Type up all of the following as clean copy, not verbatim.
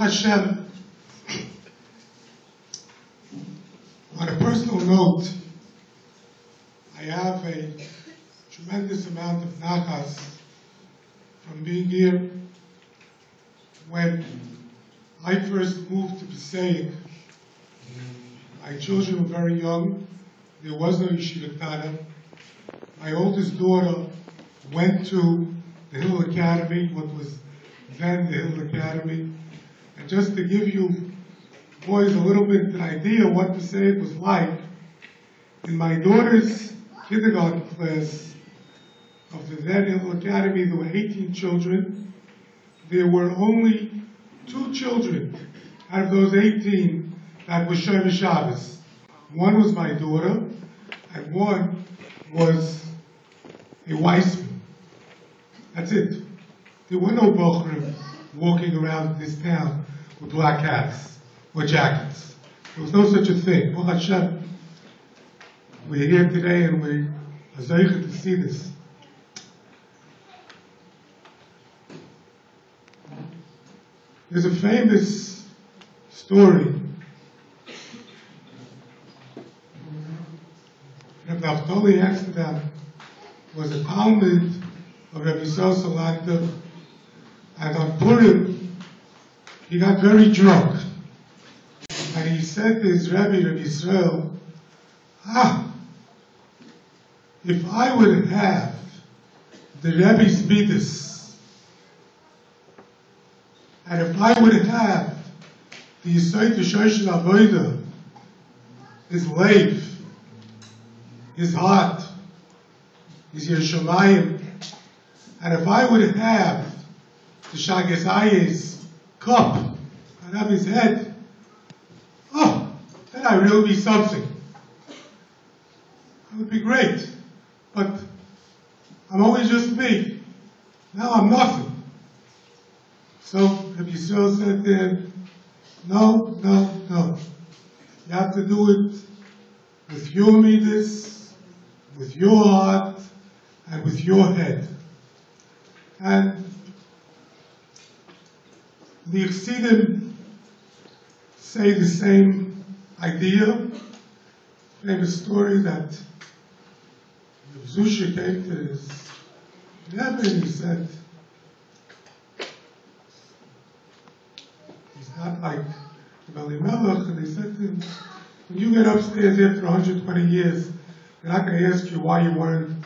Hashem, on a personal note, I have a tremendous amount of nachas from being here. When I first moved to Passaic, my children were very young. There was no yeshiva Tana. My oldest daughter went to the Hill Academy, what was then the Hill Academy. And just to give you boys a little bit of an idea what Passaic was like, in my daughter's kindergarten class of the then Hill Academy, there were 18 children. There were only 2 children out of those 18 that were Shomer Shabbos. One was my daughter, and one was a Weissman. That's it. There were no bochrim walking around this town with black hats or jackets. There was no such a thing. Baruch Hashem, we're here today and we are zeicher to see this. There's a famous story. Rabbi Naftali Amsterdam was a Talmud of Rabbi Sosalanta, and on Purim, he got very drunk. And he said to his Rabbi Israel, if I would have the Rebbe's midas, and if I would have the Yisayt Shoshen Avodah, his leif, his heart, his Yerushalayim, and if I would have the Shagezaye's cup on Rabbi's head, then I would really be something. It would be great. But I'm always just me. Now I'm nothing. So Rabbi Yisrael said to him, no. You have to do it with your midas, with your heart, and with your head. And the Chassidim say the same idea. Famous story that Zusha came to his Rebbe and he said, he's not like Rabbi Melech, and they said to him, when you get upstairs after 120 years, they're not going to ask you why you weren't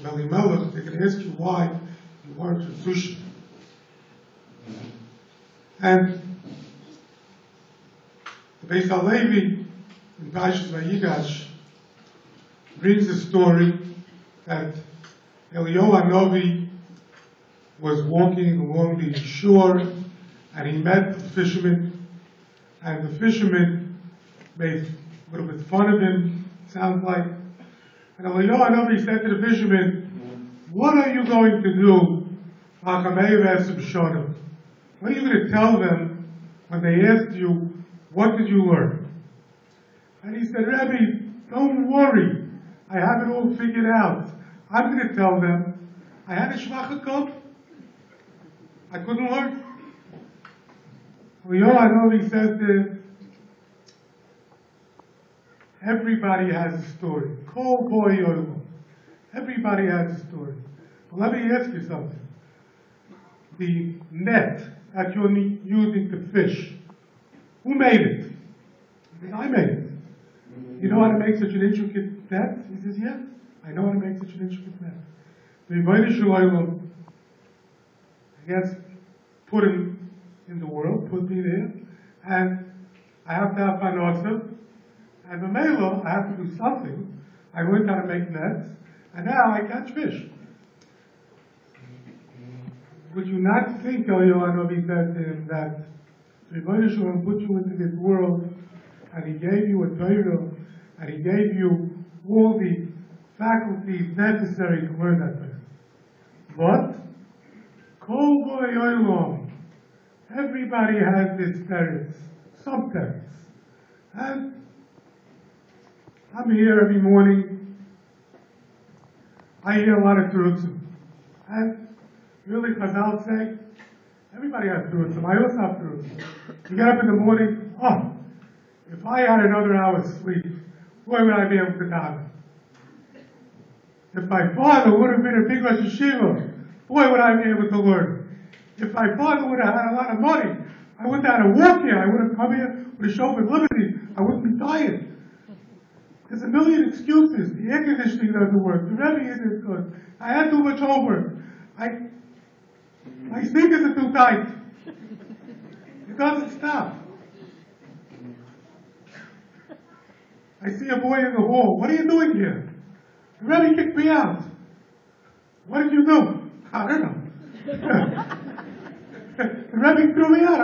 Rabbi Melech, they're going to ask you why you weren't Zusha. And the Beis HaLevi in Parshas Vayigash brings a story that Eliyahu HaNavi was walking along the shore and he met the fisherman, and the fisherman made a little bit fun of him, sounds like. And Eliyahu HaNavi said to the fisherman, what are you going to do? What are you going to tell them when they ask you, what did you learn? And he said, Rabbi, don't worry. I have it all figured out. I'm going to tell them, I had a shvacha cup. I couldn't learn. I know he said that everybody has a story. Kol boy yoylo. Everybody has a story. But let me ask you something. The net that you're using to fish, who made it? He said, I made it. You know how to make such an intricate net? He says, yeah, I know how to make such an intricate net. The Rebbeinu Shalom, I guess, put him in the world, put me there, and I have to have panosa, and Mamela, I have to do something. I learned how to make nets, and now I catch fish. Would you not think, Eliyahu HaNavi said to him, that the Rebbeinu Shalom put you into this world, and he gave you a Torah, and he gave you all the faculties necessary to learn that Torah. But, Kol Bo Yoylom, everybody has this parents, some parents. And I'm here every morning. I hear a lot of terutzim. And really, Chazal say, everybody has terutzim. I also have terutzim. You get up in the morning, oh, if I had another hour's sleep, boy, would I be able to daven. If my father would have been a big Rosh Yeshiva, boy, would I be able to learn. If my father would have had a lot of money, I wouldn't have had to work here. I would have come here with a show of liberty. I wouldn't be tired. There's a million excuses. The air conditioning doesn't work. The Rabbi isn't good. I had too much homework. My sneakers are too tight. It doesn't stop. I see a boy in the hall. What are you doing here? The Rabbi kicked me out. What did you do? I don't know. The Rabbi threw me out.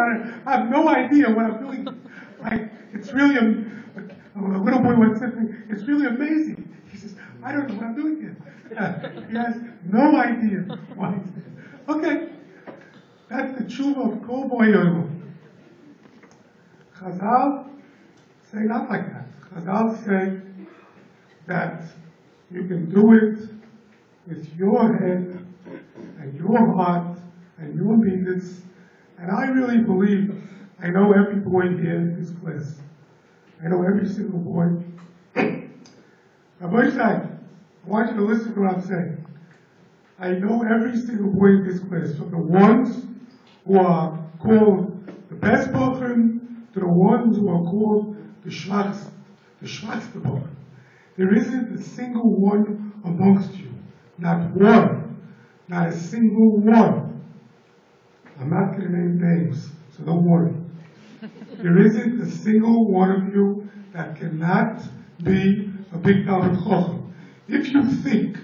I have no idea what I'm doing. It's really, a little boy once said to me, it's really amazing. He says, I don't know what I'm doing here. He has no idea why he's there. Okay. That's the tshuva of Kol Boyoyo. Chazal say not like that. Chazal say that you can do it with your head and your heart and your meanness. And I really believe I know every boy here in this class. I know every single boy. Rabbi Shai, I want you to listen to what I'm saying. I know every single boy in this class, from the ones who are called the best bochum to the ones who are called the schwachste bochum. There isn't a single one amongst you. Not one. Not a single one. I'm not going to name names, so don't worry. There isn't a single one of you that cannot be a big Talmid Chacham. If you think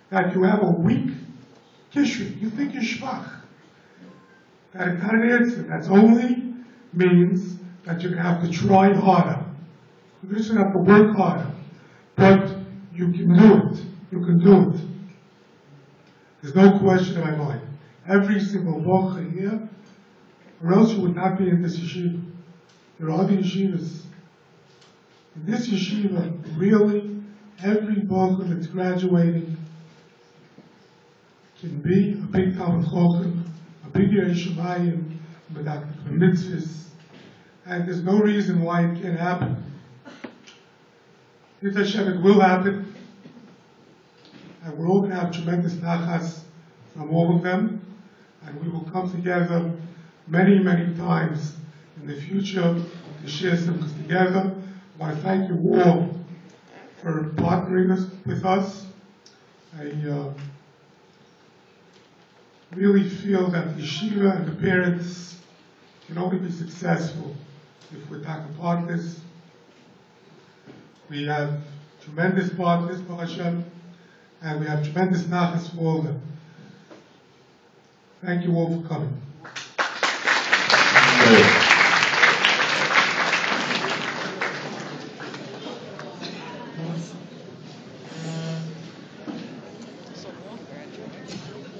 that you have a weak kishri, you think you're schwach, that is not an answer. That only means that you're going to have to try harder. You're just going to have to work harder. But you can do it. You can do it. There's no question in my mind. Every single bocha here, or else you would not be in this yeshiva. There are other yeshivas. In this yeshiva, really, every bocha that's graduating can be a big Talmid Chacham, a big Yerei Shemayim, a mitzvahs, and there's no reason why it can't happen. If Hashem, it will happen, and we're all going to have tremendous nachas from all of them, and we will come together many, many times in the future to share some together. I want to thank you all for partnering with us. I really feel that the yeshiva and the parents can only be successful if we're talking partners. We have tremendous partners, Baruch Hashem, and we have tremendous nachas for all of them. Thank you all for coming.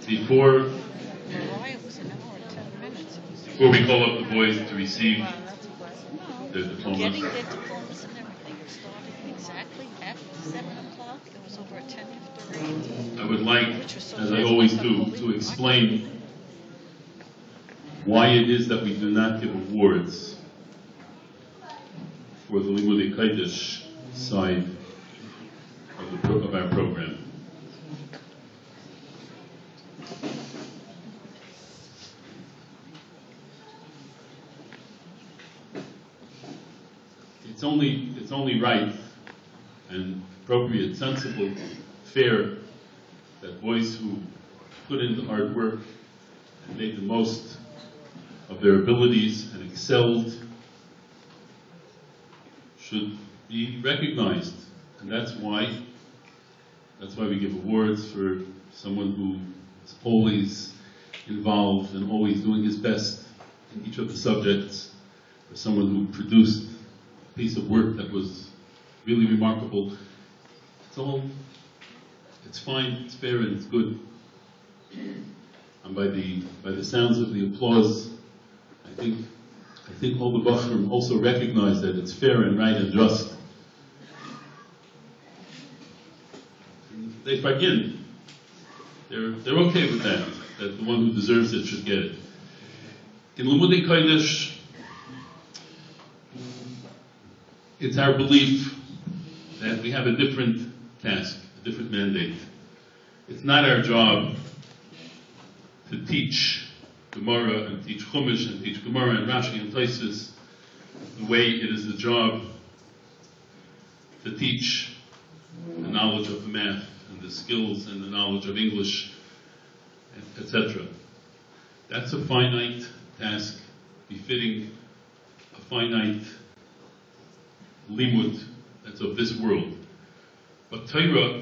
Before we call up the boys to receive their diplomas, getting their diplomas and everything. It started exactly at 7 o'clock. It was over at 10 after 8. I would like, as I always do, to explain why it is that we do not give awards for the Limudei Kodesh side of our program. It's only right and appropriate, sensible, fair that boys who put in the hard work and made the most of their abilities and excelled should be recognized. And that's why we give awards for someone who is always involved and always doing his best in each of the subjects, for someone who produced piece of work that was really remarkable. It's fine, it's fair, and it's good. And by the sounds of the applause, I think all the Bachrim also recognize that it's fair and right and just. They bargain. They're okay with that the one who deserves it should get it. In Limudei Kodesh, It's our belief that we have a different task, a different mandate. It's not our job to teach Gemara and teach Chumash and teach Gemara and Rashi and Tosfos the way it is the job to teach the knowledge of the math and the skills and the knowledge of English, etc. That's a finite task befitting a finite limud that's of this world. But Torah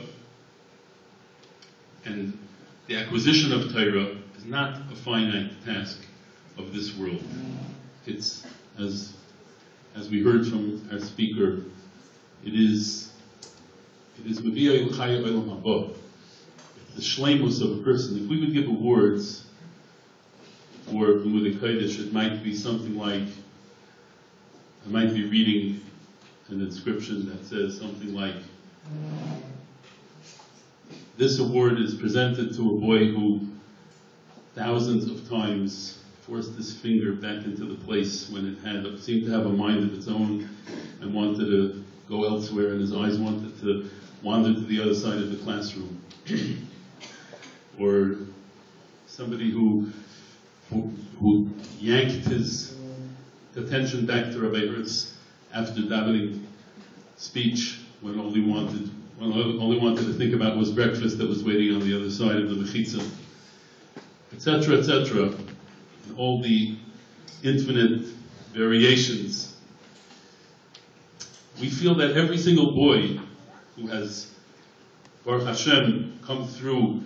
and the acquisition of Torah is not a finite task of this world. It's, as we heard from our speaker, it is Meviyah L'chaya Olam Haba. The shleimus of a person. If we would give awards for Limudei Kodesh, it might be something like, I might be reading an inscription that says something like, this award is presented to a boy who thousands of times forced his finger back into the place when it seemed to have a mind of its own and wanted to go elsewhere, and his eyes wanted to wander to the other side of the classroom. Or somebody who yanked his attention back to Rabbi Hirth's after davening speech when all he wanted to think about was breakfast that was waiting on the other side of the mechitza, etc., etc., and all the infinite variations. We feel that every single boy who has, Baruch Hashem, come through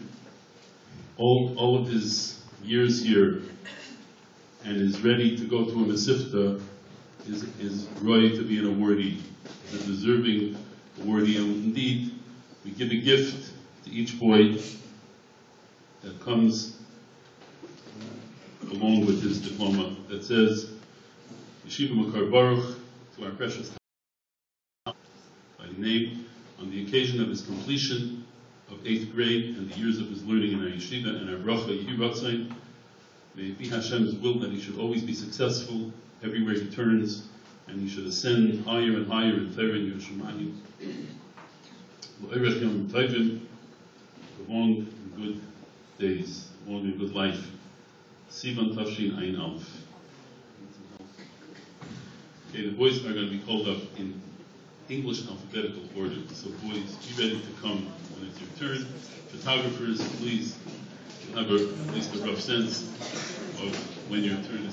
all of his years here and is ready to go to a Masifta is ready to be an awardee, is a deserving awardee. And indeed, we give a gift to each boy that comes along with his diploma that says, Yeshiva Makar Baruch, to our precious by name, on the occasion of his completion of 8th grade and the years of his learning in our yeshiva and our bracha Yehi Ratzon. May it be Hashem's will that he should always be successful everywhere he turns, and he should ascend higher and higher in Torah and Yerushalayim. L'orech yom tovim, long and good days, long and good life. Sivan Tafshin Ayin Aleph. Okay, the boys are going to be called up in English alphabetical order. So boys, be ready to come when it's your turn. Photographers, please have at least a rough sense of when your turn is